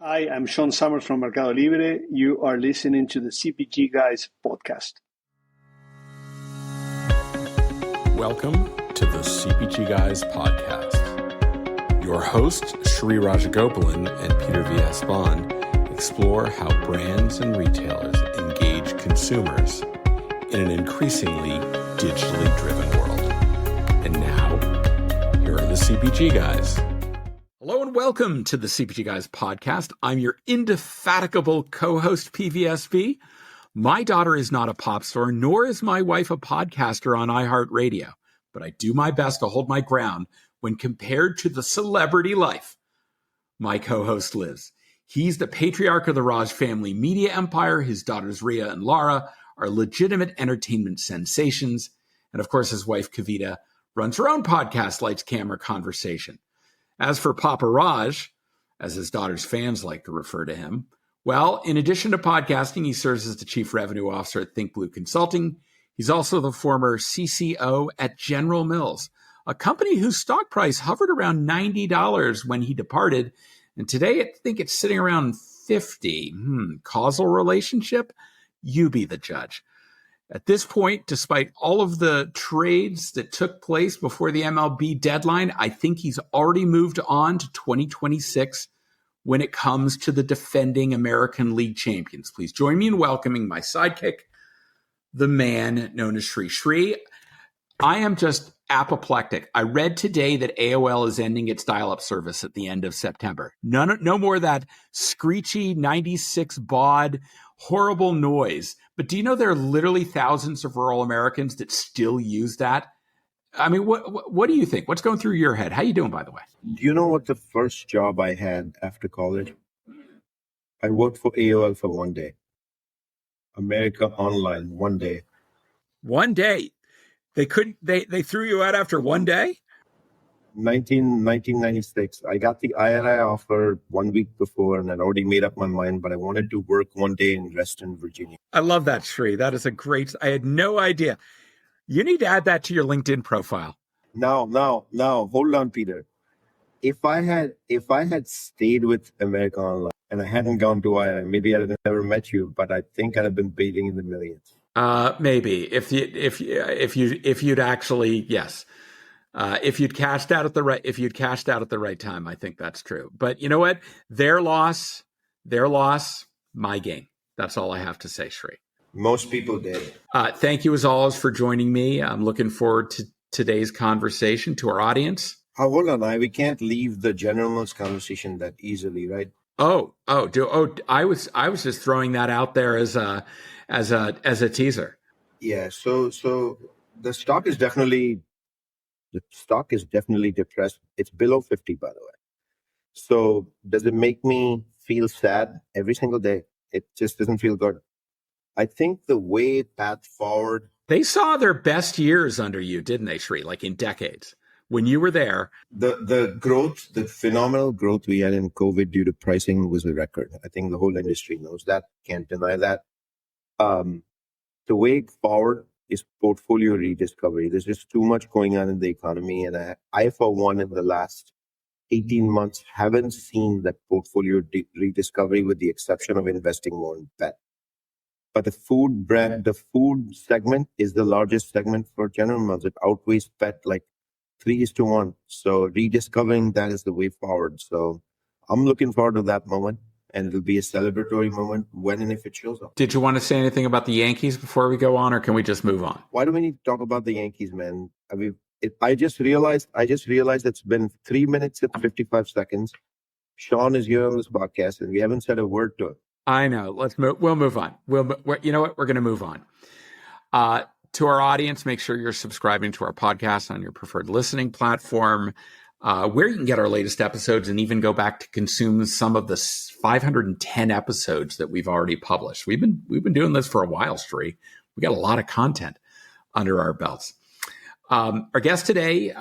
Hi, I'm Sean Summers from Mercado Libre. You are listening to the CPG Guys podcast. Welcome to the CPG Guys podcast. Your hosts, Sri Rajagopalan and Peter V.S. Bond, explore how brands and retailers engage consumers in an increasingly digitally driven world. And now, here are the CPG Guys. Hello and welcome to the CPG Guys podcast. I'm your indefatigable co-host, PVSB. My daughter is not a pop star, nor is my wife a podcaster on iHeartRadio, but I do my best to hold my ground when compared to the celebrity life my co-host lives. He's the patriarch of the Raj family media empire. His daughters, Rhea and Lara, are legitimate entertainment sensations. And of course, his wife, Kavita, runs her own podcast, Lights, Camera, Conversation. As for Papa Raj, as his daughter's fans like to refer to him, well, in addition to podcasting, he serves as the chief revenue officer at Think Blue Consulting. He's also the former CCO at General Mills, a company whose stock price hovered around $90 when he departed. And today, I think it's sitting around $50. Causal relationship? You be the judge. At this point, despite all of the trades that took place before the MLB deadline, I think he's already moved on to 2026 when it comes to the defending American League champions. Please join me in welcoming my sidekick, the man known as Shri. Shri, I am just apoplectic. I read today that AOL is ending its dial-up service at the end of September. No more of that screechy 96 baud horrible noise. But do you know there are literally thousands of rural Americans that still use that? I mean, what do you think? What's going through your head? How you doing, by the way? Do you know what the first job I had after college? I worked for AOL for one day. America Online, one day. One day? They threw you out after one day? 1996. I got the IRI offer 1 week before, and I'd already made up my mind, but I wanted to work one day in Reston, Virginia. I love that, Shri. That is I had no idea. You need to add that to your LinkedIn profile. No. Hold on, Peter. If I had stayed with America Online and I hadn't gone to IRI, maybe I'd have never met you, but I think I'd have been baiting in the millions. Maybe if you'd actually, yes. If you'd cashed out at the right time, I think that's true. But you know what? Their loss, my gain. That's all I have to say, Shri. Most people did. Thank you as always for joining me. I'm looking forward to today's conversation. To our audience. Hold on, we can't leave the General Mills conversation that easily, right? I was just throwing that out there as a teaser. Yeah. So the stock is definitely depressed. It's below 50, by the way. So does it make me feel sad every single day? It just doesn't feel good. I think the way path forward. They saw their best years under you, didn't they, Shri? Like in decades. When you were there. The growth, the phenomenal growth we had in COVID due to pricing was a record. I think the whole industry knows that. Can't deny that. The way forward is portfolio rediscovery. There's just too much going on in the economy. And I for one, in the last 18 months, haven't seen that portfolio rediscovery with the exception of investing more in pet. But the food segment is the largest segment for General Mills. It outweighs pet like 3:1. So rediscovering that is the way forward. So I'm looking forward to that moment. And it'll be a celebratory moment when and if it shows up. Did you want to say anything about the Yankees before we go on, or can we just move on? Why do we need to talk about the Yankees, man? I mean, I just realized it's been 3 minutes and 55 seconds. Sean is here on this podcast, and we haven't said a word to him. I know. We'll move on. You know what? We're going to move on. To our audience, make sure you're subscribing to our podcast on your preferred listening platform. Where you can get our latest episodes and even go back to consume some of the 510 episodes that we've already published. We've been doing this for a while, Shri. We got a lot of content under our belts. Our guest today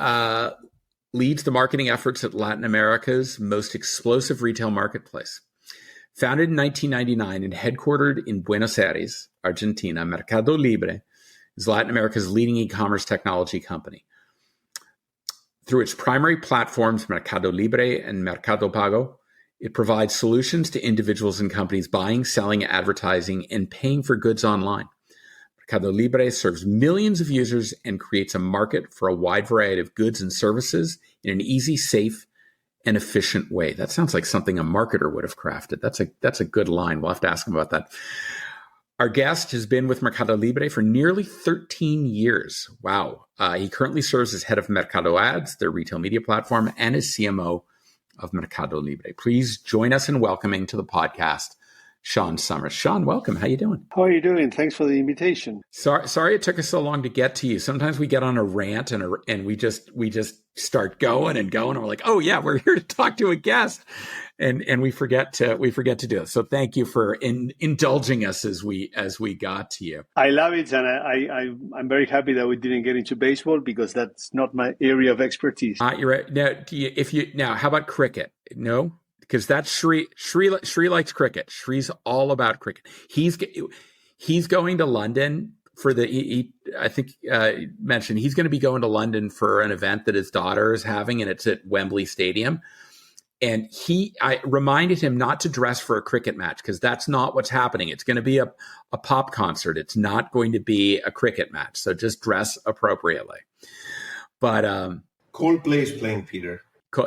leads the marketing efforts at Latin America's most explosive retail marketplace. Founded in 1999 and headquartered in Buenos Aires, Argentina, Mercado Libre is Latin America's leading e-commerce technology company. Through its primary platforms, Mercado Libre and Mercado Pago, It provides solutions to individuals and companies buying, selling, advertising, and paying for goods online. Mercado Libre serves millions of users and creates a market for a wide variety of goods and services in an easy, safe, and efficient way. That sounds like something a marketer would have crafted. That's a good line. We'll have to ask him about that. Our guest has been with Mercado Libre for nearly 13 years. Wow. He currently serves as head of Mercado Ads, their retail media platform, and as CMO of Mercado Libre. Please join us in welcoming to the podcast Sean Summers. Sean, welcome. How you doing? How are you doing? Thanks for the invitation. Sorry it took us so long to get to you. Sometimes we get on a rant and we just start going and going. And we're like, oh yeah, we're here to talk to a guest, and we forget to do it. So thank you for indulging us as we got to you. I love it, and I'm very happy that we didn't get into baseball because that's not my area of expertise. You're right. Now, how about cricket? No. Because that's Shri likes cricket. Shri's all about cricket. He's going to London for I think mentioned he's going to be going to London for an event that his daughter is having, and it's at Wembley Stadium. And I reminded him not to dress for a cricket match because that's not what's happening. It's going to be a pop concert. It's not going to be a cricket match. So just dress appropriately. But Coldplay is playing, Peter.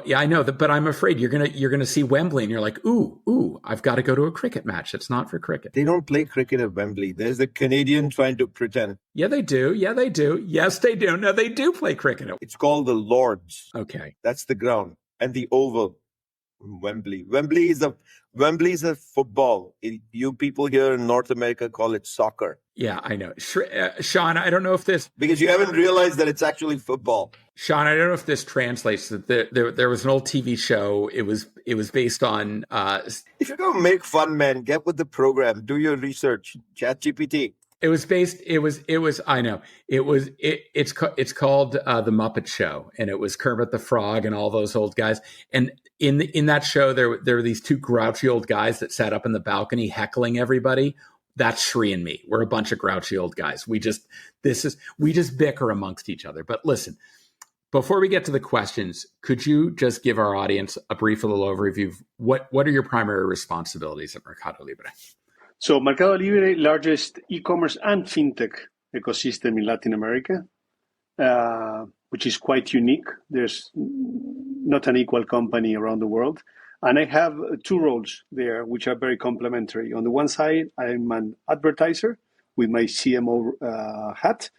Yeah, I know that, but I'm afraid you're gonna see Wembley and you're like, ooh, I've got to go to a cricket match. It's not for cricket. They don't play cricket at Wembley. There's a Canadian trying to pretend. Yeah, they do. Yes, they do. No, they do play cricket. It's called the Lords. Okay, that's the ground, and the Oval. Wembley is a football. You people here in North America call it soccer. Yeah, I know. Sean, I don't know if this... Because you haven't realized that it's actually football. Sean, I don't know if this translates. There was an old TV show. It was based on... If you're going to make fun, man, get with the program. Do your research. ChatGPT. I know. It's called The Muppet Show, and it was Kermit the Frog and all those old guys. And in that show, there were these two grouchy old guys that sat up in the balcony heckling everybody. That's Shri and me. We're a bunch of grouchy old guys. We just bicker amongst each other. But listen, before we get to the questions, could you just give our audience a brief little overview of what are your primary responsibilities at Mercado Libre? So Mercado Libre, largest e-commerce and fintech ecosystem in Latin America, which is quite unique. There's not an equal company around the world. And I have two roles there, which are very complementary. On the one side, I'm an advertiser with my CMO hat,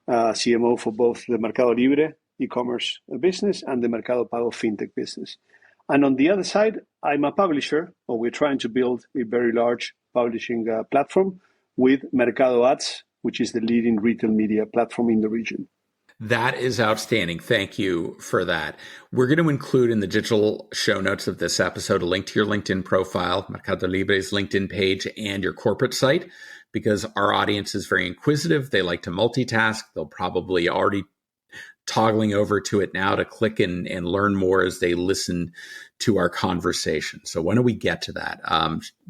CMO for both the Mercado Libre e-commerce business and the Mercado Pago fintech business. And on the other side, I'm a publisher, or we're trying to build a very large publishing platform with Mercado Ads, which is the leading retail media platform in the region. That is outstanding. Thank you for that. We're going to include in the digital show notes of this episode a link to your LinkedIn profile, Mercado Libre's LinkedIn page, and your corporate site, because our audience is very inquisitive. They like to multitask. They'll probably already toggling over to it now to click and learn more as they listen to our conversation. So when do we get to that?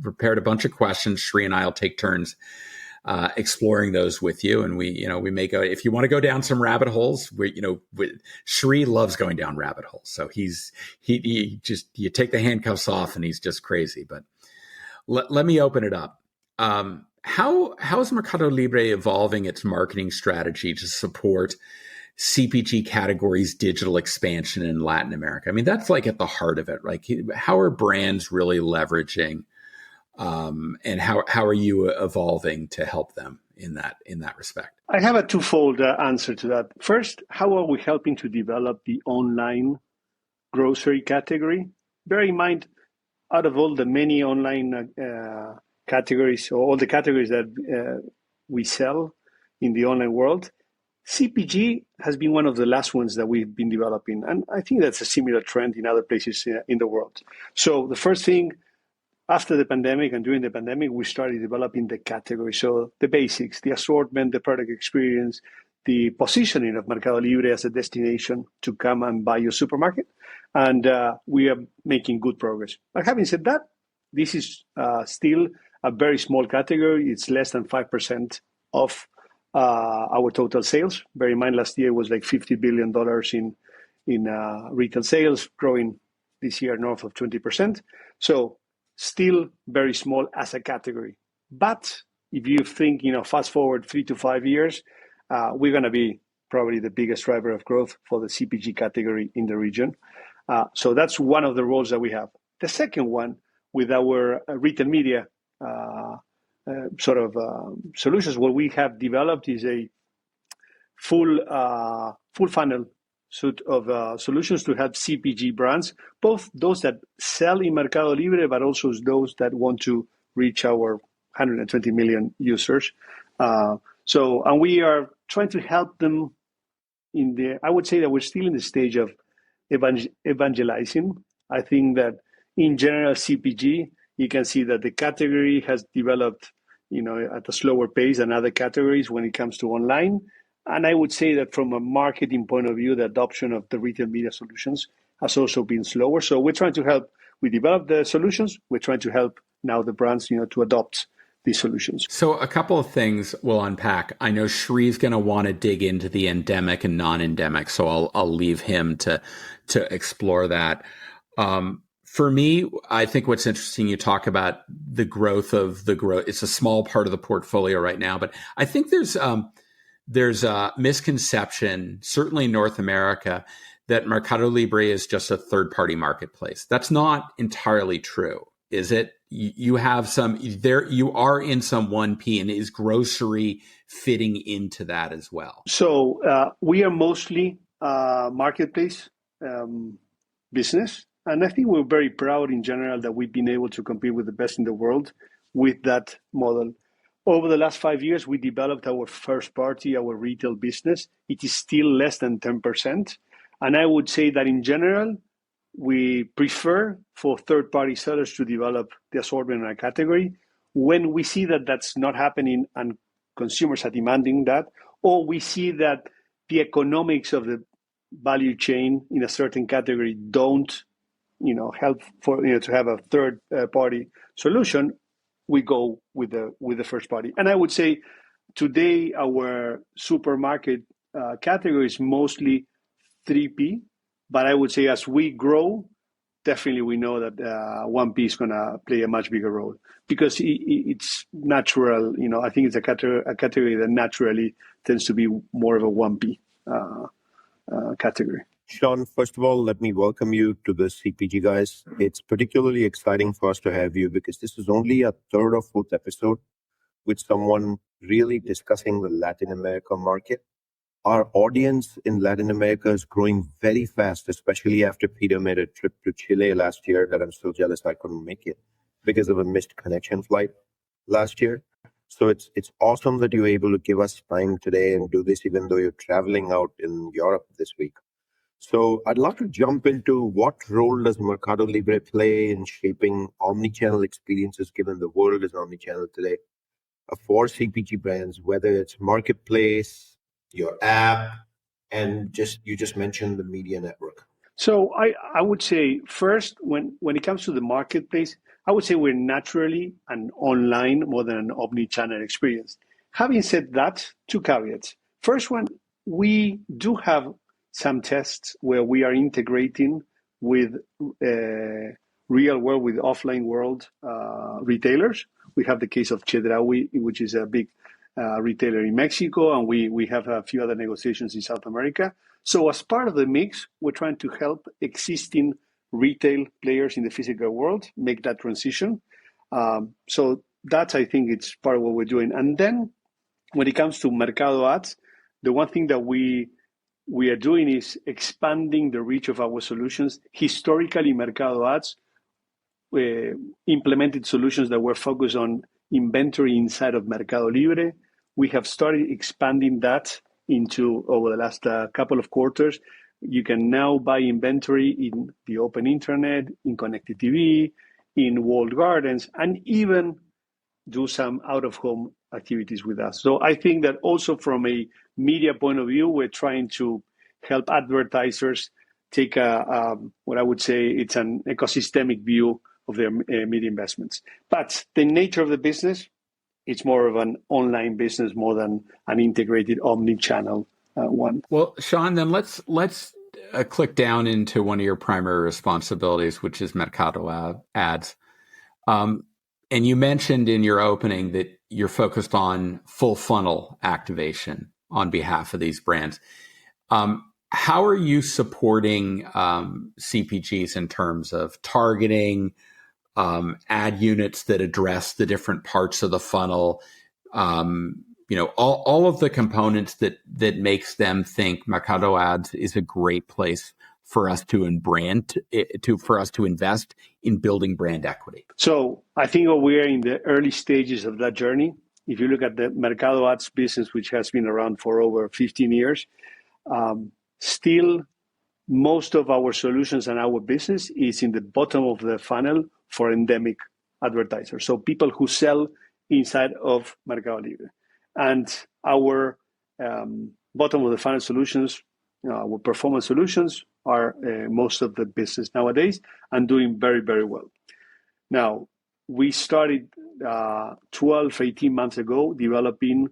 Prepared a bunch of questions. Shri and I will take turns exploring those with you. And we may go, if you want to go down some rabbit holes, Shri loves going down rabbit holes. So he just, you take the handcuffs off and he's just crazy. But let me open it up. How is Mercado Libre evolving its marketing strategy to support CPG categories digital expansion in Latin America? I mean, that's like at the heart of it. Like, how are brands really leveraging, and how are you evolving to help them in that respect? I have a twofold answer to that. First, how are we helping to develop the online grocery category? Bear in mind, out of all the many online categories, or all the categories that we sell in the online world, CPG has been one of the last ones that we've been developing. And I think that's a similar trend in other places in the world. So the first thing, after the pandemic and during the pandemic, we started developing the category. So the basics, the assortment, the product experience, the positioning of Mercado Libre as a destination to come and buy your supermarket. And we are making good progress. But having said that, this is still a very small category. It's less than 5% of our total sales. Bear in mind, last year was like $50 billion in retail sales, growing this year north of 20%. So still very small as a category. But if you think, fast forward 3 to 5 years, we're going to be probably the biggest driver of growth for the CPG category in the region. So that's one of the roles that we have. The second one, with our retail media solutions, what we have developed is a full funnel suite of solutions to help CPG brands, both those that sell in Mercado Libre, but also those that want to reach our 120 million users. And we are trying to help them I would say that we're still in the stage of evangelizing. I think that in general, CPG, you can see that the category has developed, at a slower pace than other categories when it comes to online. And I would say that from a marketing point of view, the adoption of the retail media solutions has also been slower. So we're trying to help. We develop the solutions. We're trying to help now the brands, to adopt these solutions. So a couple of things we'll unpack. I know Shree's going to want to dig into the endemic and non-endemic, so I'll leave him to explore that. For me, I think what's interesting, you talk about the growth. It's a small part of the portfolio right now, but I think there's a misconception, certainly in North America, that Mercado Libre is just a third-party marketplace. That's not entirely true, is it? You have some there. You are in some 1P, and is grocery fitting into that as well? So we are mostly marketplace business, and I think we're very proud in general that we've been able to compete with the best in the world with that model. Over the last 5 years, we developed our first party, our retail business. It is still less than 10, and I would say that in general, we prefer for third-party sellers to develop the assortment in our category. When we see that that's not happening and consumers are demanding that, or we see that the economics of the value chain in a certain category don't, help for to have a third-party solution, we go with the first party. And I would say today our supermarket category is mostly 3P. But I would say as we grow, definitely we know that 1P is going to play a much bigger role because it's natural. I think it's a category that naturally tends to be more of a 1P category. Sean, first of all, let me welcome you to the CPG Guys. It's particularly exciting for us to have you because this is only a third or fourth episode with someone really discussing the Latin America market. Our audience in Latin America is growing very fast, especially after Peter made a trip to Chile last year that I'm still jealous I couldn't make it because of a missed connection flight last year. So it's awesome that you're able to give us time today and do this even though you're traveling out in Europe this week. So I'd love to jump into what role does Mercado Libre play in shaping omnichannel experiences given the world is omnichannel today for CPG brands, whether it's marketplace, your app, and you just mentioned the media network. So I would say first, when it comes to the marketplace, I would say we're naturally an online more than an omni-channel experience. Having said that, 2 caveats. First one, we do have some tests where we are integrating with real world, with offline world retailers. We have the case of Chedraui, which is a big retailer in Mexico, and we have a few other negotiations in South America. So as part of the mix, we're trying to help existing retail players in the physical world make that transition. So that's, I think, it's part of what we're doing. And then when it comes to Mercado Ads, the one thing that we are doing is expanding the reach of our solutions. Historically, Mercado Ads implemented solutions that were focused on inventory inside of Mercado Libre. We have started expanding that into over the last couple of quarters. You can now buy inventory in the open internet, in connected TV, in walled gardens, and even do some out-of-home activities with us. So I think that also from a media point of view, we're trying to help advertisers take what I would say it's an ecosystemic view of their media investments. But the nature of the business, it's more of an online business more than an integrated omni-channel one. Well, Sean, then let's click down into one of your primary responsibilities, which is Mercado Ads. And you mentioned in your opening that you're focused on full funnel activation on behalf of these brands. How are you supporting CPGs in terms of targeting, ad units that address the different parts of the funnel? All of the components that makes them think Mercado Ads is a great place for us to invest in building brand equity. So I think we're in the early stages of that journey. If you look at the Mercado Ads business, which has been around for over 15 years, still most of our solutions and our business is in the bottom of the funnel for endemic advertisers. So people who sell inside of Mercado Libre. And our bottom of the funnel solutions, our performance solutions are most of the business nowadays and doing very, very well. Now, we started 12, 18 months ago developing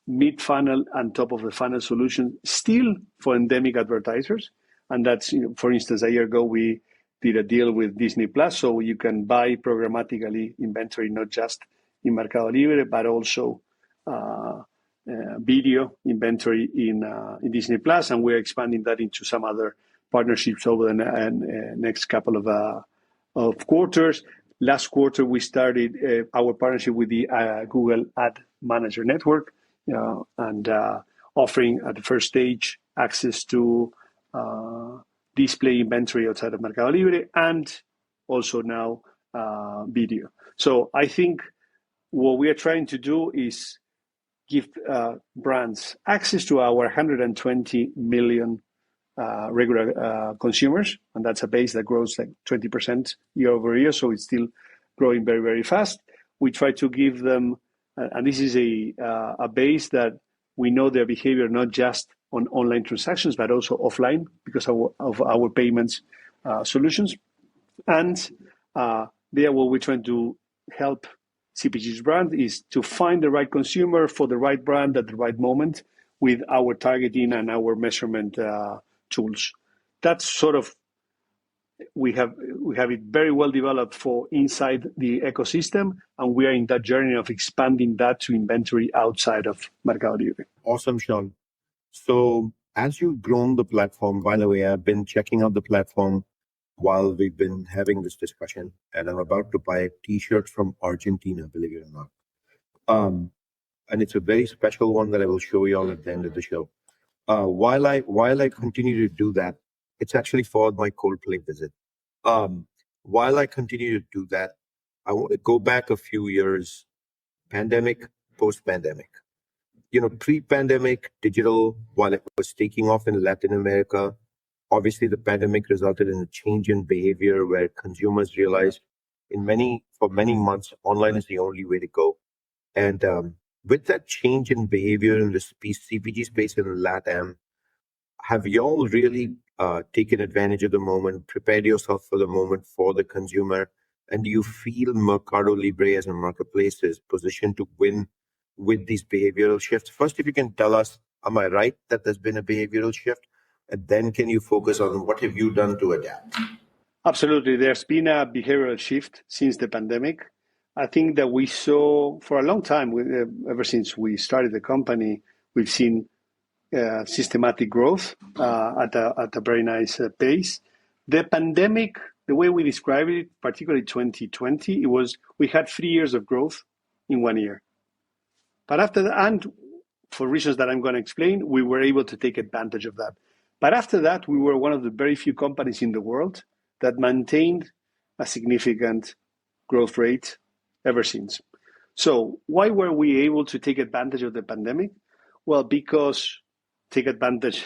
mid-funnel and top-of-the-funnel solution still for endemic advertisers. And that's, for instance, a year ago, we did a deal with Disney Plus, so you can buy programmatically inventory, not just in Mercado Libre, but also video inventory in Disney Plus. And we're expanding that into some other partnerships over the next couple of quarters. Last quarter, we started our partnership with the Google Ad Manager Network, and offering at the first stage access to display inventory outside of Mercado Libre, and also now video. So I think what we are trying to do is give brands access to our 120 million regular consumers, and that's a base that grows like 20% year over year, so it's still growing very, very fast. We try to give them, and this is a base that we know their behavior not just on online transactions, but also offline because of our payments solutions. And there, what we're trying to help CPG's brand is to find the right consumer for the right brand at the right moment with our targeting and our measurement tools. That's sort of, we have it very well developed for inside the ecosystem, and we are in that journey of expanding that to inventory outside of Mercado Libre. Awesome, Sean. So as you've grown the platform, by the way, I've been checking out the platform while we've been having this discussion, and I'm about to buy a t-shirt from Argentina, believe it or not. And it's a very special one that I will show you all at the end of the show. While I continue to do that, it's actually for my Coldplay visit. While I continue to do that, I want to go back a few years, pandemic, post-pandemic. Pre-pandemic, digital, while it was taking off in Latin America, obviously the pandemic resulted in a change in behavior where consumers realized for many months, online is the only way to go. And with that change in behavior in the CPG space in LATAM, have y'all really taken advantage of the moment, prepared yourself for the moment for the consumer? And do you feel Mercado Libre as a marketplace is positioned to win with these behavioral shifts? First, if you can tell us, am I right that there's been a behavioral shift? And then can you focus on what have you done to adapt? Absolutely. There's been a behavioral shift since the pandemic. I think that we saw for a long time, ever since we started the company, we've seen systematic growth at a very nice pace. The pandemic, the way we describe it, particularly 2020, we had 3 years of growth in 1 year. But after that, and for reasons that I'm going to explain, we were able to take advantage of that. But after that, we were one of the very few companies in the world that maintained a significant growth rate ever since. So why were we able to take advantage of the pandemic? Well, because take advantage,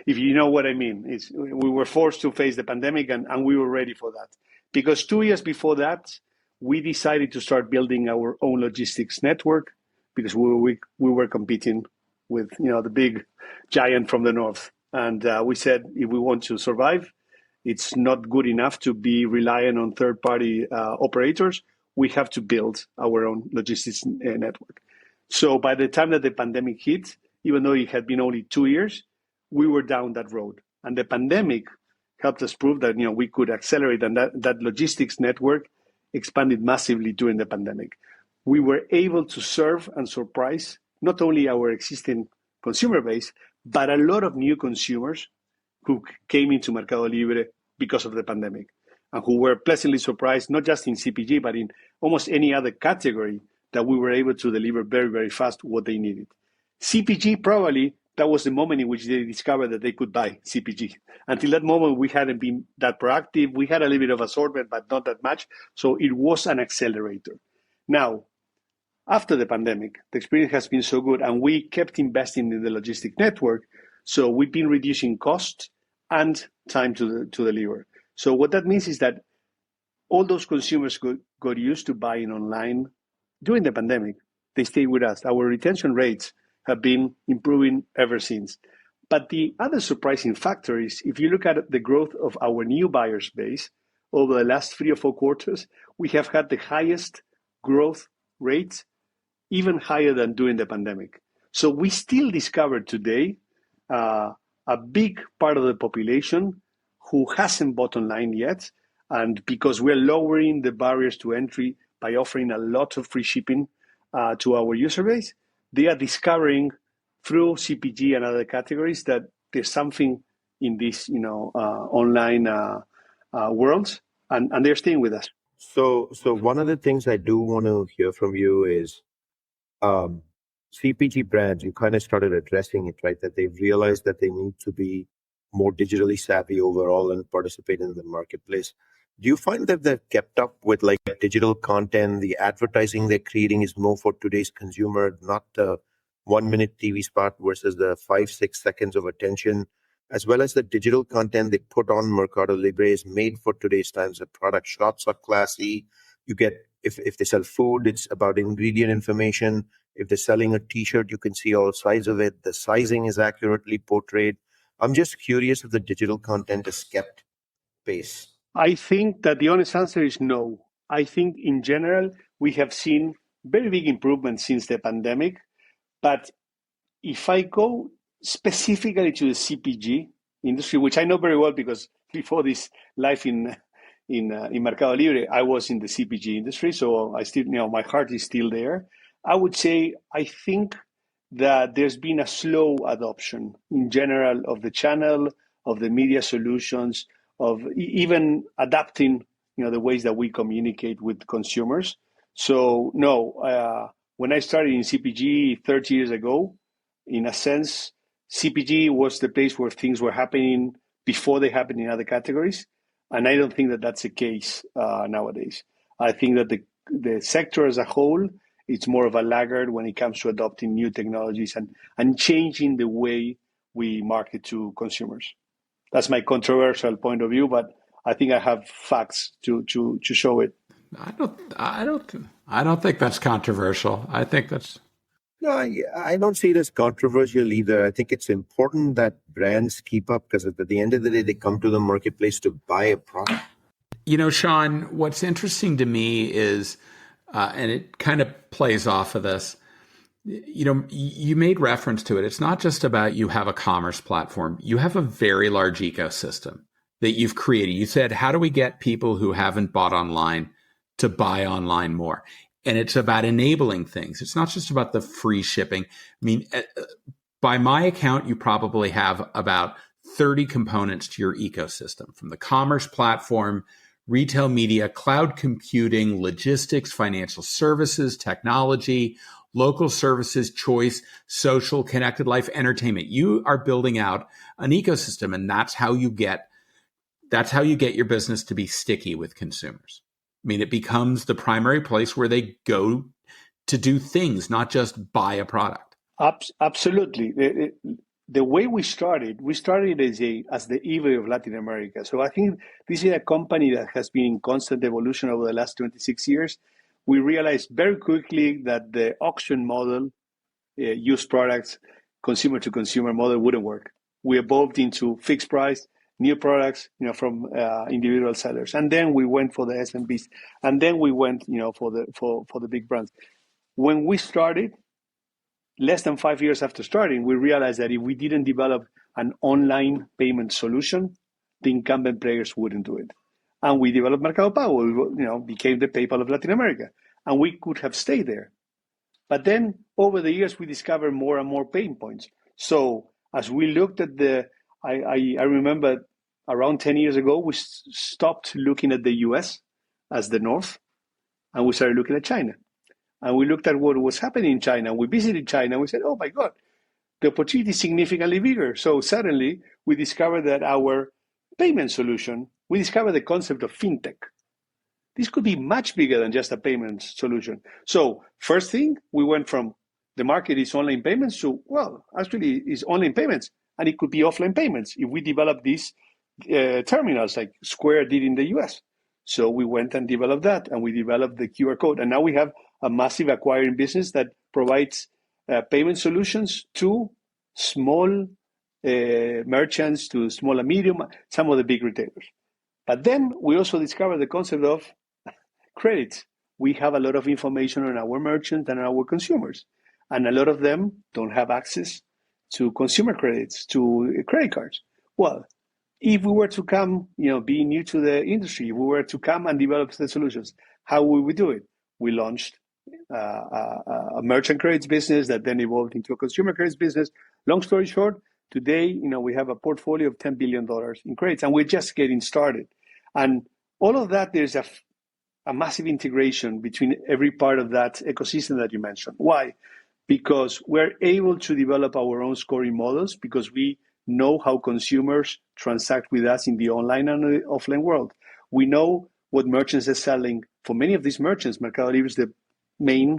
if you know what I mean, we were forced to face the pandemic and we were ready for that. Because 2 years before that, we decided to start building our own logistics network because we were competing with the big giant from the north. And we said, if we want to survive, it's not good enough to be reliant on third-party operators. We have to build our own logistics network. So by the time that the pandemic hit, even though it had been only 2 years, we were down that road. And the pandemic helped us prove that we could accelerate, and that logistics network expanded massively during the pandemic. We were able to serve and surprise not only our existing consumer base, but a lot of new consumers who came into Mercado Libre because of the pandemic, and who were pleasantly surprised, not just in CPG, but in almost any other category, that we were able to deliver very, very fast what they needed. CPG, probably, that was the moment in which they discovered that they could buy CPG. Until that moment, we hadn't been that proactive. We had a little bit of assortment, but not that much. So it was an accelerator. Now, after the pandemic, the experience has been so good, and we kept investing in the logistic network. So we've been reducing cost and time to deliver. So what that means is that all those consumers got used to buying online during the pandemic. They stayed with us. Our retention rates have been improving ever since. But the other surprising factor is, if you look at the growth of our new buyers base over the last 3 or 4 quarters, we have had the highest growth rates, even higher than during the pandemic. So we still discover today a big part of the population who hasn't bought online yet. And because we're lowering the barriers to entry by offering a lot of free shipping to our user base, they are discovering through CPG and other categories that there's something in this, online worlds, and they're staying with us. So one of the things I do want to hear from you is CPG brands. You kind of started addressing it, right? That they've realized that they need to be more digitally savvy overall and participate in the marketplace. Do you find that they've kept up with like digital content? The advertising they're creating is more for today's consumer, not the 1-minute TV spot versus the 5-6 seconds of attention, as well as the digital content they put on Mercado Libre is made for today's times. The product shots are classy. You get, if they sell food, it's about ingredient information. If they're selling a t-shirt, you can see all sides of it. The sizing is accurately portrayed. I'm just curious if the digital content has kept pace. I think that the honest answer is no. I think in general, we have seen very big improvements since the pandemic. But if I go specifically to the CPG industry, which I know very well because before this life in Mercado Libre, I was in the CPG industry. So I still, my heart is still there. I would say, I think that there's been a slow adoption in general of the channel, of the media solutions, of even adapting, the ways that we communicate with consumers. So no, when I started in CPG 30 years ago, in a sense, CPG was the place where things were happening before they happened in other categories. And I don't think that that's the case nowadays. I think that the sector as a whole, it's more of a laggard when it comes to adopting new technologies and changing the way we market to consumers. That's my controversial point of view, but I think I have facts to show it. I don't think that's controversial. I think that's... No, I don't see it as controversial either. I think it's important that brands keep up because at the end of the day, they come to the marketplace to buy a product. Sean, what's interesting to me is, and it kind of plays off of this, you made reference to it. It's not just about you have a commerce platform. You have a very large ecosystem that you've created. You said, how do we get people who haven't bought online to buy online more? And it's about enabling things. It's not just about the free shipping. I mean, by my account, you probably have about 30 components to your ecosystem, from the commerce platform, retail media, cloud computing, logistics, financial services, technology, local services, choice, social, connected life, entertainment. You are building out an ecosystem, and that's how you get your business to be sticky with consumers. I mean, it becomes the primary place where they go to do things, not just buy a product. Absolutely. The way we started as the eBay of Latin America. So I think this is a company that has been in constant evolution over the last 26 years. We realized very quickly that the auction model, used products, consumer to consumer model wouldn't work. We evolved into fixed price, new products, from individual sellers, and then we went for the SMBs, and then we went, for the big brands. When we started, less than 5 years after starting, we realized that if we didn't develop an online payment solution, the incumbent players wouldn't do it. And we developed Mercado Pago, became the PayPal of Latin America. And we could have stayed there. But then over the years, we discovered more and more pain points. So as we looked at I remember around 10 years ago, we stopped looking at the US as the North, and we started looking at China. And we looked at what was happening in China. We visited China, and we said, oh my God, the opportunity is significantly bigger. So suddenly we discovered that our payment solution, we discovered the concept of fintech. This could be much bigger than just a payment solution. So first thing, we went from the market is online payments to, well, actually it's online payments, and it could be offline payments if we develop these terminals like Square did in the US. So we went and developed that, and we developed the QR code. And now we have a massive acquiring business that provides payment solutions to small merchants, to small and medium, some of the big retailers. But then we also discovered the concept of credits. We have a lot of information on our merchants and our consumers, and a lot of them don't have access to consumer credits, to credit cards. Well, if we were to come, being new to the industry, if we were to come and develop the solutions, how would we do it? We launched a merchant credits business that then evolved into a consumer credits business. Long story short, today, we have a portfolio of $10 billion in credits, and we're just getting started. And all of that, there's a massive integration between every part of that ecosystem that you mentioned. Why? Because we're able to develop our own scoring models, because we know how consumers transact with us in the online and the offline world. We know what merchants are selling. For many of these merchants, Mercado Libre is the main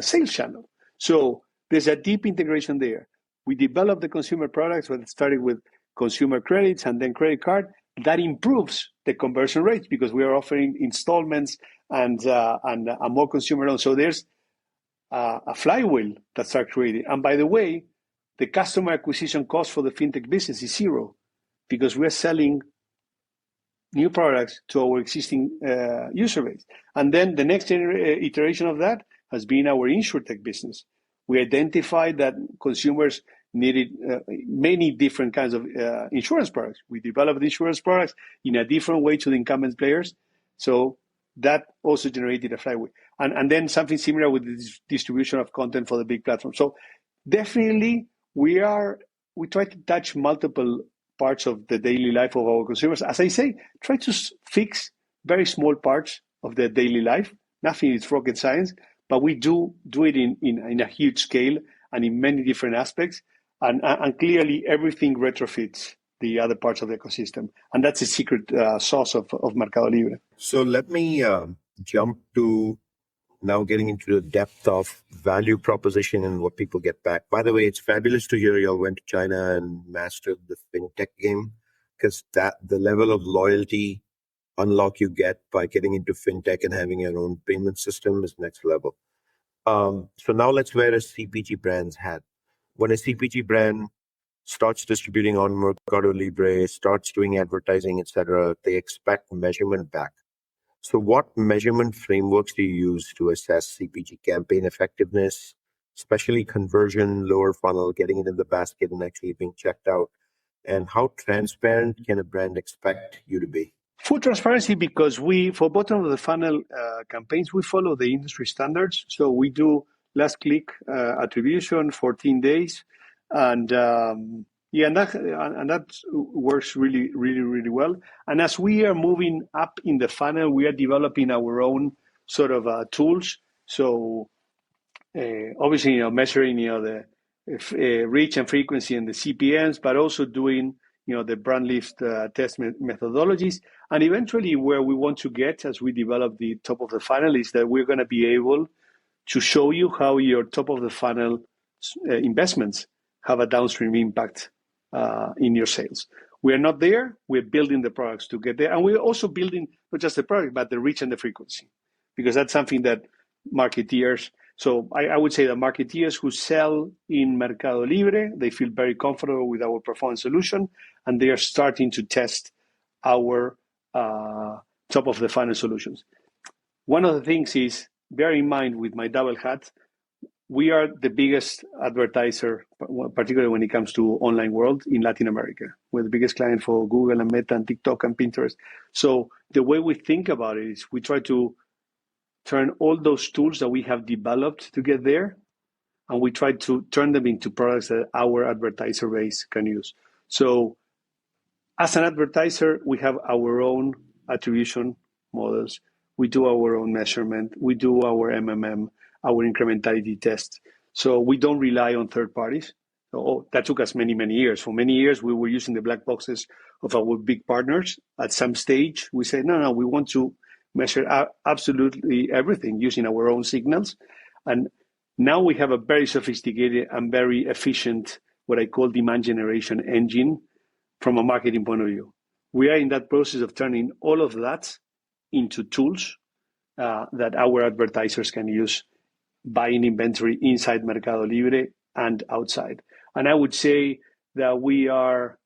sales channel. So there's a deep integration there. We developed the consumer products, when it started with consumer credits and then credit card. That improves the conversion rates because we are offering installments and more consumer loans. So there's a flywheel that starts creating. And by the way, the customer acquisition cost for the fintech business is zero, because we're selling new products to our existing user base. And then the next iteration of that has been our insurtech business. We identified that consumers needed many different kinds of insurance products. We developed insurance products in a different way to the incumbent players. So that also generated a flywheel. And then something similar with the distribution of content for the big platform. So definitely we try to touch multiple parts of the daily life of our consumers. As I say, try to fix very small parts of their daily life. Nothing is rocket science, but we do it in a huge scale and in many different aspects. And clearly everything retrofits the other parts of the ecosystem. And that's a secret sauce of Mercado Libre. So let me jump to now getting into the depth of value proposition and what people get back. By the way, it's fabulous to hear you all went to China and mastered the fintech game, because the level of loyalty unlock you get by getting into fintech and having your own payment system is next level. So now let's wear a CPG brand's hat. When a CPG brand starts distributing on Mercado Libre, starts doing advertising, etc., they expect measurement back. So what measurement frameworks do you use to assess CPG campaign effectiveness, especially conversion, lower funnel, getting it in the basket and actually being checked out? And how transparent can a brand expect you to be? Full transparency, because for bottom of the funnel campaigns, we follow the industry standards. So we do last click attribution, 14 days. And that works really, really, really well. And as we are moving up in the funnel, we are developing our own sort of tools. So obviously, measuring, the reach and frequency and the CPMs, but also doing, the brand lift test methodologies. And eventually where we want to get as we develop the top of the funnel is that we're going to be able to show you how your top of the funnel investments have a downstream impact in your sales. We are not there. We're building the products to get there. And we're also building not just the product, but the reach and the frequency, because that's something that marketeers, so I would say that marketeers who sell in Mercado Libre, they feel very comfortable with our performance solution, and they are starting to test our top of the funnel solutions. One of the things is, bear in mind with my double hat, we are the biggest advertiser, particularly when it comes to online world in Latin America. We're the biggest client for Google and Meta and TikTok and Pinterest. So the way we think about it is we try to turn all those tools that we have developed to get there, and we try to turn them into products that our advertiser base can use. So as an advertiser, we have our own attribution models. We do our own measurement. We do our MMM, our incrementality tests. So we don't rely on third parties. So that took us many, many years. For many years, we were using the black boxes of our big partners. At some stage, we said, no, we want to measure absolutely everything using our own signals. And now we have a very sophisticated and very efficient, what I call demand generation engine from a marketing point of view. We are in that process of turning all of that into tools that our advertisers can use, buying inventory inside Mercado Libre and outside. And I would say that we are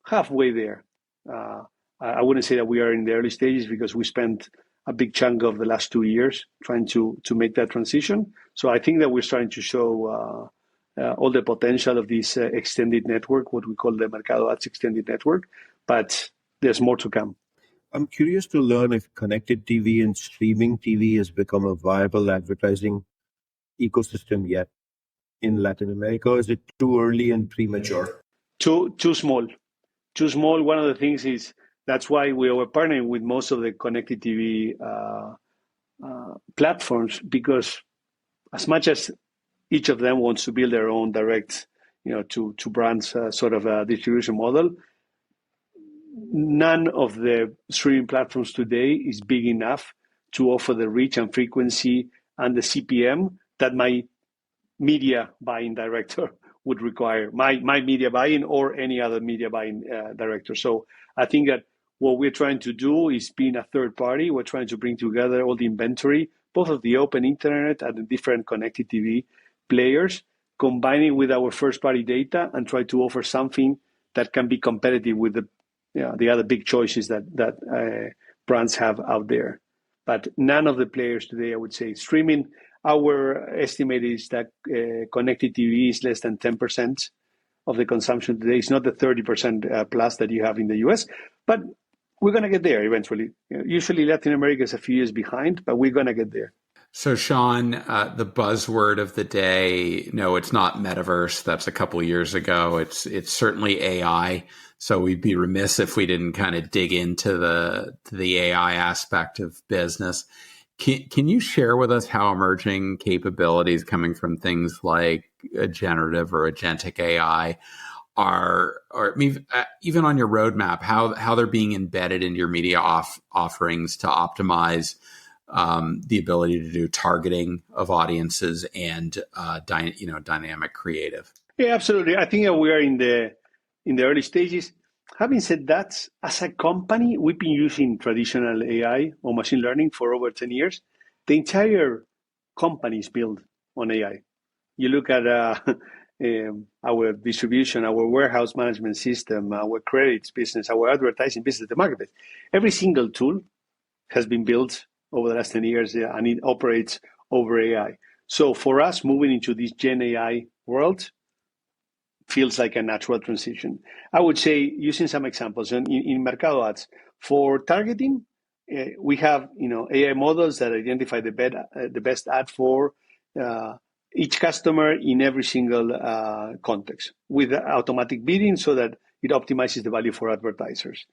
halfway there. I wouldn't say that we are in the early stages because we spent a big chunk of the last 2 years trying to make that transition. So I think that we're starting to show all the potential of this extended network, what we call the Mercado Ads extended network, but there's more to come. I'm curious to learn if connected TV and streaming TV has become a viable advertising ecosystem yet in Latin America. Is it too early and premature? Too small. Too small. One of the things is that's why we are partnering with most of the connected TV platforms, because as much as each of them wants to build their own direct, to brands sort of a distribution model, none of the streaming platforms today is big enough to offer the reach and frequency and the CPM that my media buying director would require, my media buying or any other media buying director. So I think that what we're trying to do is being a third party. We're trying to bring together all the inventory, both of the open internet and the different connected TV players, combining with our first party data and try to offer something that can be competitive with the other big choices that brands have out there. But none of the players today, I would say, streaming, our estimate is that connected TV is less than 10% of the consumption today. It's not the 30% plus that you have in the US, but we're going to get there eventually. Usually Latin America is a few years behind, but we're going to get there. So Sean, the buzzword of the day, no, it's not metaverse. That's a couple of years ago. It's certainly AI. So we'd be remiss if we didn't kind of dig into the AI aspect of business. Can you share with us how emerging capabilities coming from things like generative or agentic AI are, or even on your roadmap, how they're being embedded in your media offerings to optimize the ability to do targeting of audiences and dynamic creative? Yeah, absolutely. I think we are in the early stages. Having said that, as a company, we've been using traditional AI or machine learning for over 10 years. The entire company is built on AI. You look at our distribution, our warehouse management system, our credits business, our advertising business, the marketplace. Every single tool has been built over the last 10 years and it operates over AI. So for us, moving into this Gen AI world feels like a natural transition. I would say, using some examples, in Mercado Ads, for targeting, we have AI models that identify the best ad for each customer in every single context with automatic bidding so that it optimizes the value for advertisers.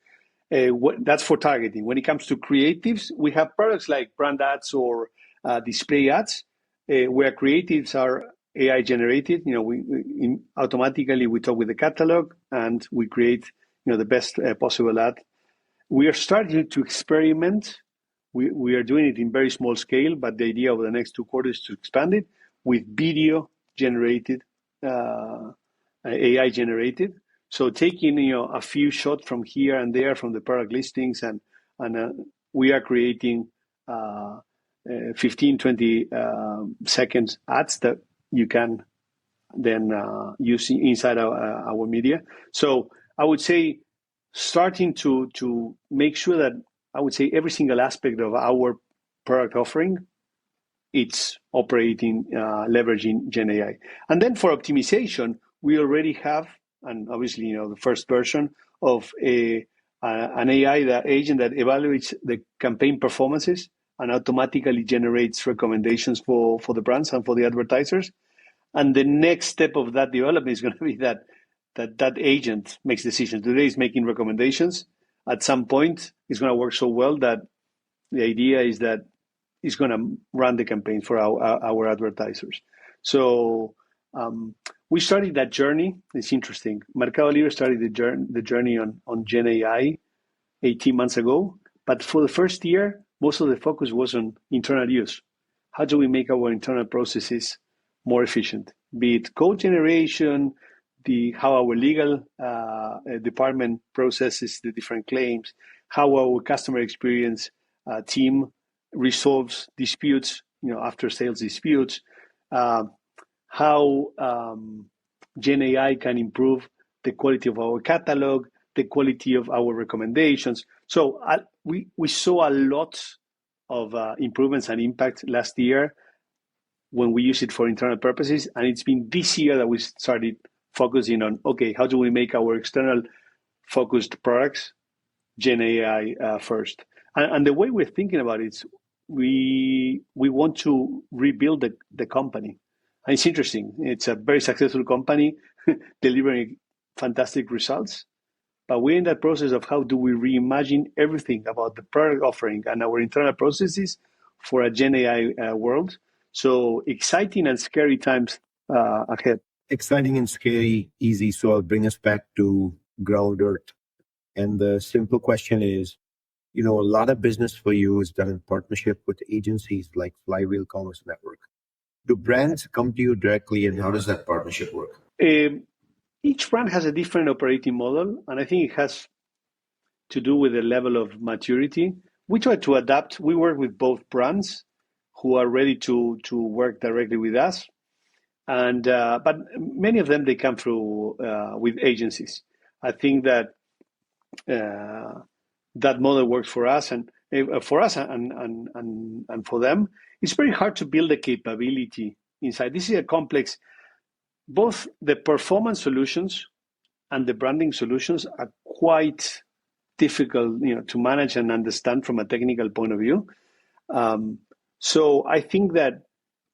That's for targeting. When it comes to creatives, we have products like brand ads or display ads, where creatives are AI generated. We automatically talk with the catalog and we create the best possible ad. We are starting to experiment. We are doing it in very small scale, but the idea over the next 2 quarters is to expand it with video generated, AI generated. So taking a few shots from here and there from the product listings, and we are creating 15, 20 seconds ads that you can then use inside our media. So I would say starting to make sure that I would say every single aspect of our product offering it's operating, leveraging Gen AI. And then for optimization, we already have, and obviously, the first version of an AI agent that evaluates the campaign performances and automatically generates recommendations for the brands and for the advertisers. And the next step of that development is going to be that agent makes decisions. Today is making recommendations. At some point, it's going to work so well that the idea is that it's going to run the campaign for our advertisers. So we started that journey. It's interesting. Mercado Libre started the journey on Gen AI 18 months ago. But for the first year, most of the focus was on internal use. How do we make our internal processes more efficient? Be it code generation, how our legal department processes the different claims, how our customer experience team resolves disputes, after sales disputes, how Gen AI can improve the quality of our catalog, the quality of our recommendations. So we saw a lot of improvements and impact last year when we use it for internal purposes. And it's been this year that we started focusing on, okay, how do we make our external focused products Gen AI first? And the way we're thinking about it is we want to rebuild the company. And it's interesting. It's a very successful company delivering fantastic results. But we're in that process of how do we reimagine everything about the product offering and our internal processes for a Gen AI world. So exciting and scary times ahead. Exciting and scary, easy. So I'll bring us back to ground earth. And the simple question is, a lot of business for you is done in partnership with agencies like Flywheel Commerce Network. Do brands come to you directly, and how does that partnership work? Each brand has a different operating model, and I think it has to do with the level of maturity. We try to adapt. We work with both brands who are ready to work directly with us, and but many of them, they come through with agencies. I think that that model works for us, and for us and for them. It's very hard to build a capability inside. This is a complex. Both the performance solutions and the branding solutions are quite difficult, to manage and understand from a technical point of view. So I think that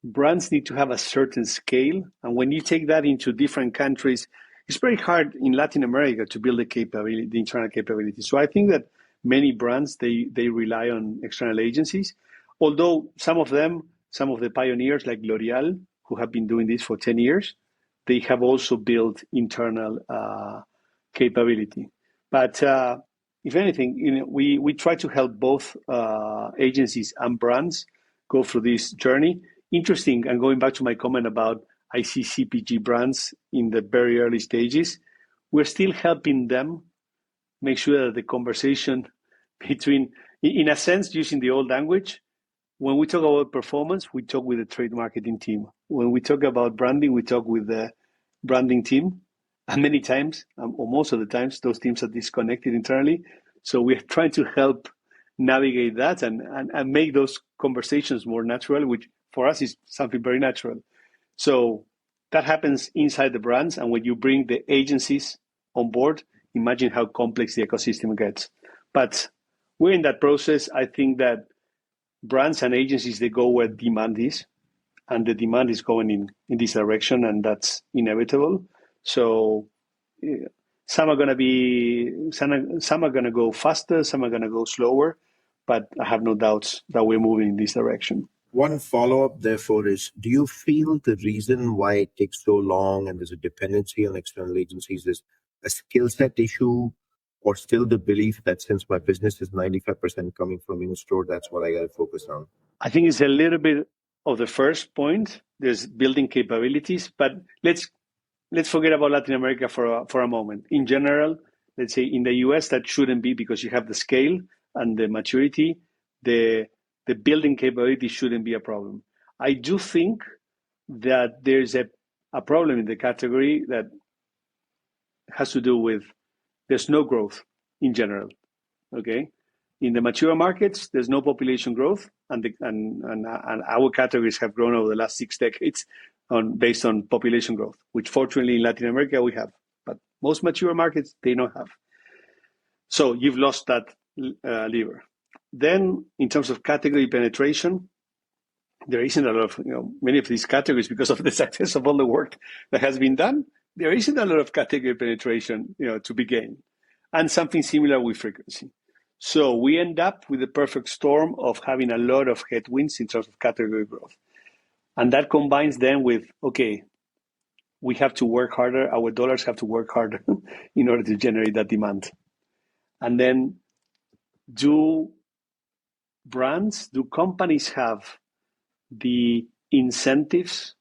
brands need to have a certain scale, and when you take that into different countries, it's very hard in Latin America to build the internal capability. So I think that many brands they rely on external agencies, although some of the pioneers like L'Oreal, who have been doing this for 10 years, they have also built internal capability. But if anything, we try to help both agencies and brands go through this journey. Interesting, and going back to my comment about I see CPG brands in the very early stages, we're still helping them make sure that the conversation between, in a sense, using the old language, when we talk about performance, we talk with the trade marketing team. When we talk about branding, we talk with the branding team. And many times, or most of the times, those teams are disconnected internally. So we're trying to help navigate that and make those conversations more natural, which for us is something very natural. So that happens inside the brands. And when you bring the agencies on board, imagine how complex the ecosystem gets. But we're in that process. I think that brands and agencies, they go where demand is, and the demand is going in this direction, and that's inevitable. So some are going to go faster, some are going to go slower, but I have no doubts that we're moving in this direction. One follow-up, therefore, is, do you feel the reason why it takes so long and there's a dependency on external agencies is a skill set issue, or still the belief that since my business is 95% coming from in-store, that's what I got to focus on? I think it's a little bit of the first point. There's building capabilities, but let's forget about Latin America for a moment. In general, let's say in the US, that shouldn't be, because you have the scale and the maturity. The building capability shouldn't be a problem. I do think that there's a problem in the category that has to do with there's no growth in general, okay? In the mature markets, there's no population growth, and our categories have grown over the last 6 decades based on population growth, which fortunately in Latin America we have, but most mature markets they don't have. So you've lost that lever. Then in terms of category penetration, there isn't a lot of, many of these categories, because of the success of all the work that has been done, there isn't a lot of category penetration, to be gained. And something similar with frequency. So we end up with the perfect storm of having a lot of headwinds in terms of category growth. And that combines then with, okay, we have to work harder, our dollars have to work harder in order to generate that demand. And then do companies have the incentives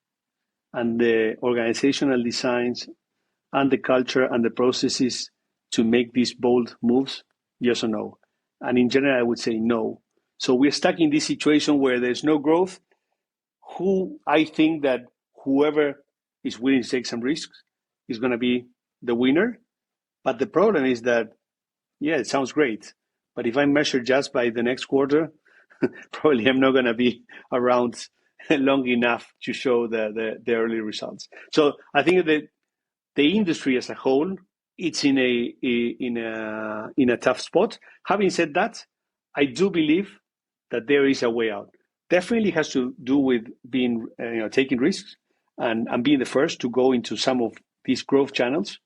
and the organizational designs and the culture and the processes to make these bold moves? Yes or no? And in general, I would say no. So we're stuck in this situation where there's no growth. I think that whoever is willing to take some risks is going to be the winner. But the problem is that, yeah, it sounds great. But if I measure just by the next quarter, probably I'm not going to be around long enough to show the early results. So I think that the industry as a whole, it's in a tough spot. Having said that, I do believe that there is a way out. Definitely has to do with being, taking risks and being the first to go into some of these growth channels,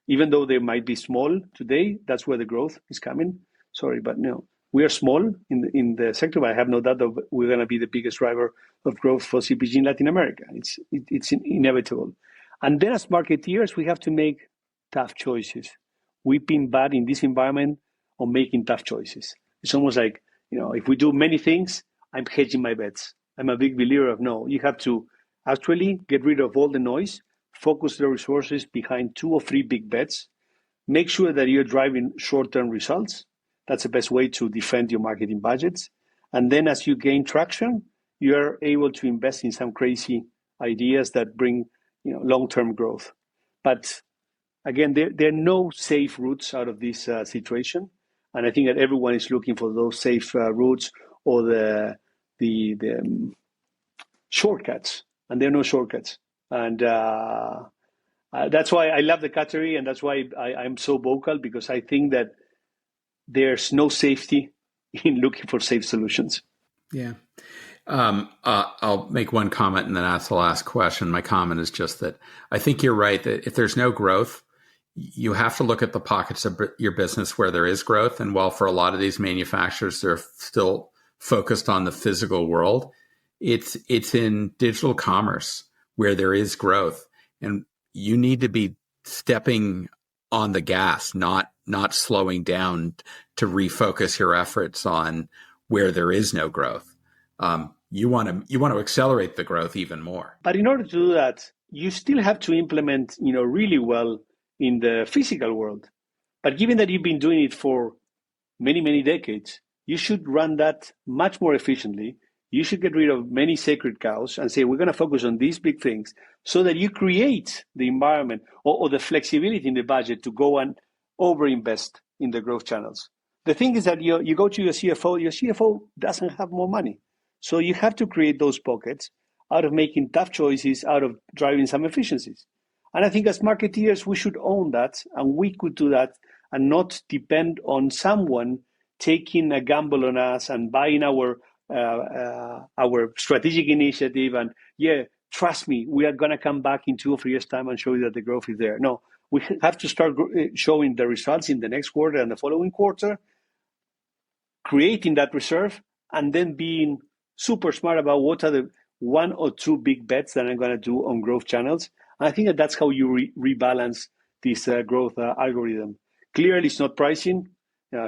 even though they might be small today. That's where the growth is coming. Sorry, but no, we are small in the sector, but I have no doubt that we're going to be the biggest driver of growth for CPG in Latin America. It's inevitable. And then as marketeers, we have to make tough choices. We've been bad in this environment on making tough choices. It's almost like, if we do many things, I'm hedging my bets. I'm a big believer of no. You have to actually get rid of all the noise, focus the resources behind 2 or 3 big bets, make sure that you're driving short-term results. That's the best way to defend your marketing budgets. And then as you gain traction, you're able to invest in some crazy ideas that bring long-term growth. But again, there are no safe routes out of this situation. And I think that everyone is looking for those safe routes or the shortcuts. And there are no shortcuts. And that's why I love the category. And that's why I'm so vocal, because I think that there's no safety in looking for safe solutions. Yeah. I'll make one comment and then ask the last question. My comment is just that I think you're right that if there's no growth, you have to look at the pockets of your business where there is growth. And while for a lot of these manufacturers, they're still focused on the physical world, it's in digital commerce where there is growth. And you need to be stepping on the gas, not slowing down to refocus your efforts on where there is no growth. You want to accelerate the growth even more. But in order to do that, you still have to implement, really well in the physical world. But given that you've been doing it for many, many decades, you should run that much more efficiently. You should get rid of many sacred cows and say, we're going to focus on these big things so that you create the environment or the flexibility in the budget to go and overinvest in the growth channels. The thing is that you go to your CFO doesn't have more money. So you have to create those pockets out of making tough choices, out of driving some efficiencies. And I think as marketeers, we should own that, and we could do that and not depend on someone taking a gamble on us and buying our strategic initiative. And trust me, we are going to come back in 2 or 3 years' time and show you that the growth is there. No, we have to start showing the results in the next quarter and the following quarter, creating that reserve, and then being super smart about what are the 1 or 2 big bets that I'm going to do on growth channels. And I think that's how you rebalance this growth algorithm. Clearly, it's not pricing.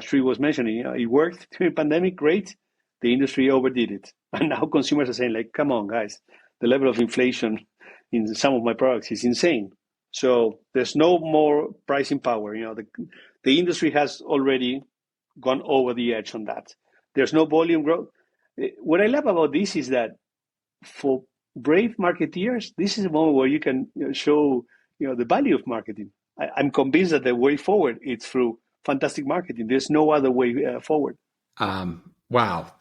Sri was mentioning, it worked during the pandemic, great. The industry overdid it. And now consumers are saying, like, come on, guys, the level of inflation in some of my products is insane. So there's no more pricing power. The industry has already gone over the edge on that. There's no volume growth. What I love about this is that for brave marketeers, this is a moment where you can show the value of marketing. I'm convinced that the way forward is through fantastic marketing. There's no other way forward. Wow,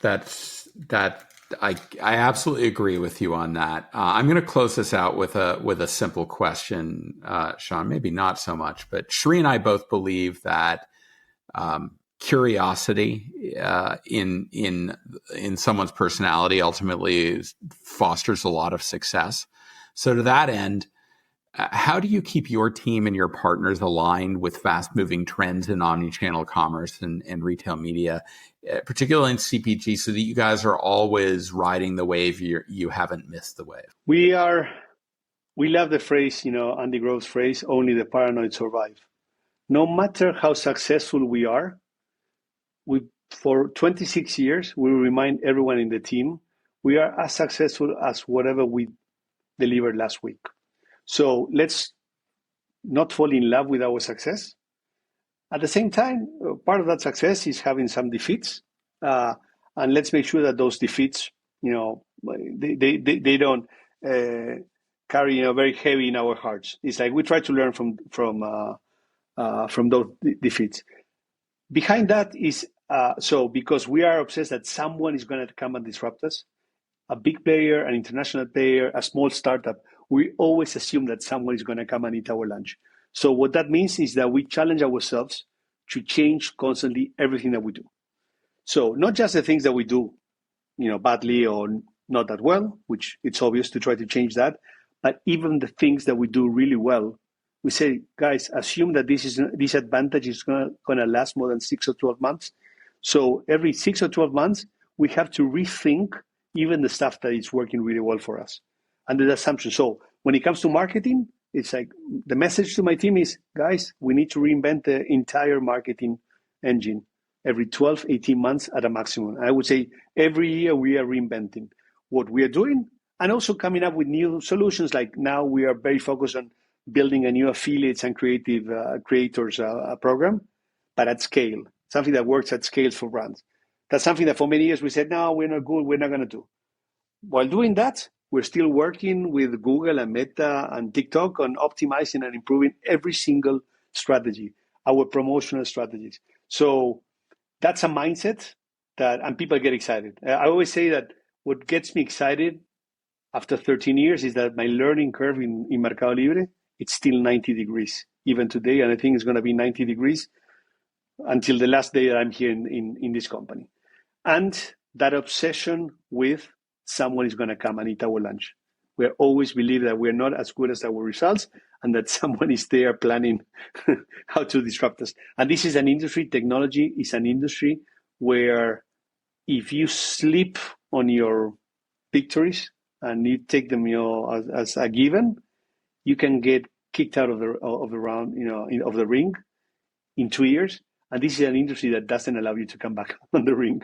I absolutely agree with you on that. I'm going to close this out with a simple question, Sean. Maybe not so much, but Shri and I both believe that curiosity in someone's personality ultimately fosters a lot of success. So to that end, how do you keep your team and your partners aligned with fast-moving trends in omnichannel commerce and retail media, particularly in CPG, so that you guys are always riding the wave? You haven't missed the wave. We love the phrase, Andy Grove's phrase, only the paranoid survive. No matter how successful we are, for 26 years, we remind everyone in the team, we are as successful as whatever we delivered last week. So let's not fall in love with our success. At the same time, part of that success is having some defeats, and let's make sure that those defeats, they don't carry very heavy in our hearts. It's like we try to learn from those defeats. Behind that is because we are obsessed that someone is going to come and disrupt us, a big player, an international player, a small startup. We always assume that someone is going to come and eat our lunch. So what that means is that we challenge ourselves to change constantly everything that we do. So not just the things that we do, badly or not that well, which it's obvious to try to change that, but even the things that we do really well, we say, guys, assume that this advantage is going to last more than 6 or 12 months. So every 6 or 12 months, we have to rethink even the stuff that is working really well for us. And the assumption. So when it comes to marketing, it's like the message to my team is, guys, we need to reinvent the entire marketing engine every 12, 18 months at a maximum. I would say every year we are reinventing what we are doing and also coming up with new solutions. Like now we are very focused on building a new affiliates and creative creators program, but at scale, something that works at scale for brands. That's something that for many years we said, no, we're not good, we're not going to do. While doing that, we're still working with Google and Meta and TikTok on optimizing and improving every single strategy, our promotional strategies. So that's a mindset and people get excited. I always say that what gets me excited after 13 years is that my learning curve in Mercado Libre, it's still 90 degrees, even today. And I think it's going to be 90 degrees until the last day that I'm here in this company. And that obsession with someone is going to come and eat our lunch. We always believe that we're not as good as our results and that someone is there planning how to disrupt us. And this is an industry, technology is an industry where if you sleep on your victories and you take them as a given, you can get kicked out of the round, of the ring in 2 years. And this is an industry that doesn't allow you to come back on the ring.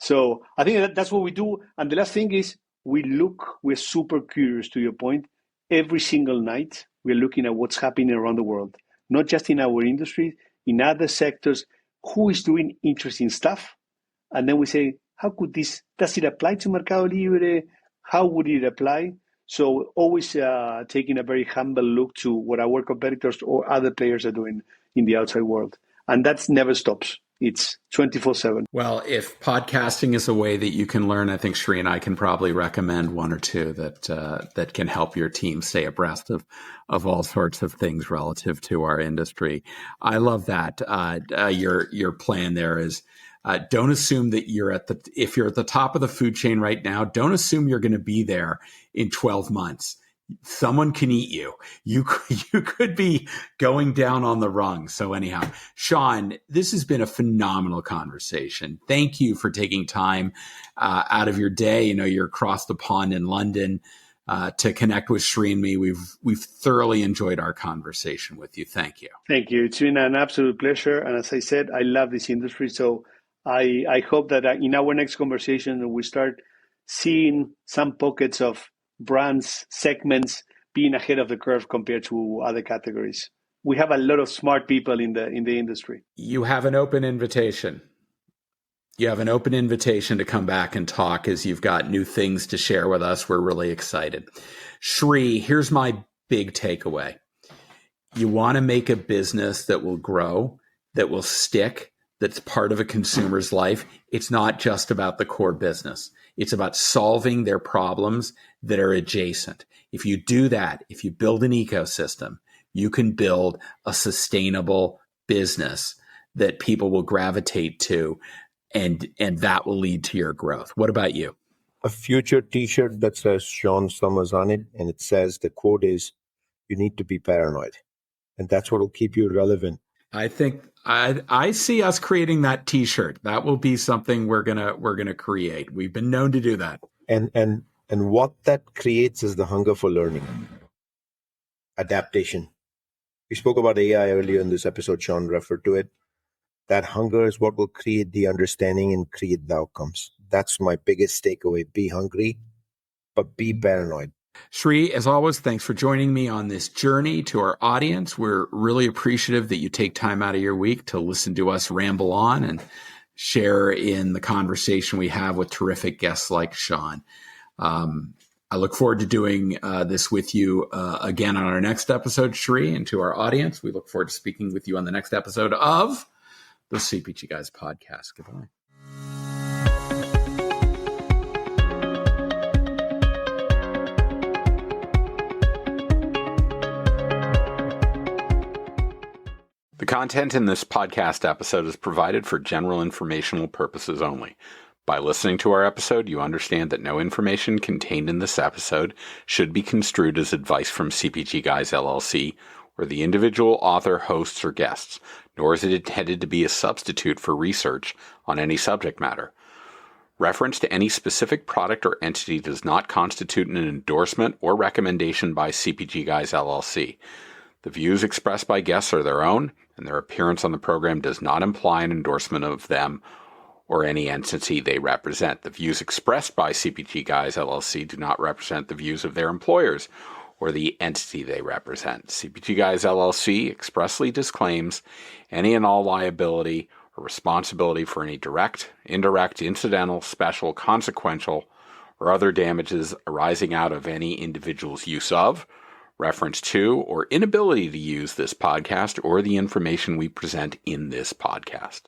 So I think that's what we do. And the last thing is we're super curious, to your point. Every single night, we're looking at what's happening around the world, not just in our industry, in other sectors, who is doing interesting stuff. And then we say, does it apply to Mercado Libre? How would it apply? So always taking a very humble look to what our competitors or other players are doing in the outside world. And that never stops. It's 24/7. Well, if podcasting is a way that you can learn, I think Shri and I can probably recommend one or two that can help your team stay abreast of all sorts of things relative to our industry. I love that. Your plan there is don't assume that if you're at the top of the food chain right now, don't assume you're going to be there in 12 months. Someone can eat you. You could be going down on the rung. So anyhow, Sean, this has been a phenomenal conversation. Thank you for taking time out of your day. You're across the pond in London to connect with Shri and me. We've thoroughly enjoyed our conversation with you. Thank you. Thank you. It's been an absolute pleasure. And as I said, I love this industry. So I hope that in our next conversation, we start seeing some pockets of brands, segments being ahead of the curve compared to other categories. We have a lot of smart people in the industry. You have an open invitation. You have an open invitation to come back and talk as you've got new things to share with us. We're really excited. Shri, here's my big takeaway. You want to make a business that will grow, that will stick, that's part of a consumer's life, it's not just about the core business. It's about solving their problems that are adjacent. If you do that, if you build an ecosystem, you can build a sustainable business that people will gravitate to, and that will lead to your growth. What about you? A future t-shirt that says Sean Summers on it, and it says, the quote is, you need to be paranoid. And that's what will keep you relevant. I think I see us creating that t-shirt. That will be something we're gonna create. We've been known to do that. And what that creates is the hunger for learning, adaptation. We spoke about AI earlier in this episode. Sean referred to it. That hunger is what will create the understanding and create the outcomes. That's my biggest takeaway. Be hungry, but be paranoid. Shri, as always, thanks for joining me on this journey. To our audience, we're really appreciative that you take time out of your week to listen to us ramble on and share in the conversation we have with terrific guests like Sean. I look forward to doing this with you again on our next episode, Shri. And to our audience, we look forward to speaking with you on the next episode of the CPG Guys podcast. Goodbye. The content in this podcast episode is provided for general informational purposes only. By listening to our episode, you understand that no information contained in this episode should be construed as advice from CPG Guys LLC or the individual author, hosts, or guests, nor is it intended to be a substitute for research on any subject matter. Reference to any specific product or entity does not constitute an endorsement or recommendation by CPG Guys LLC. The views expressed by guests are their own, and their appearance on the program does not imply an endorsement of them or any entity they represent. The views expressed by CPG Guys LLC do not represent the views of their employers or the entity they represent. CPG Guys LLC expressly disclaims any and all liability or responsibility for any direct, indirect, incidental, special, consequential, or other damages arising out of any individual's use of, reference to, or inability to use this podcast or the information we present in this podcast.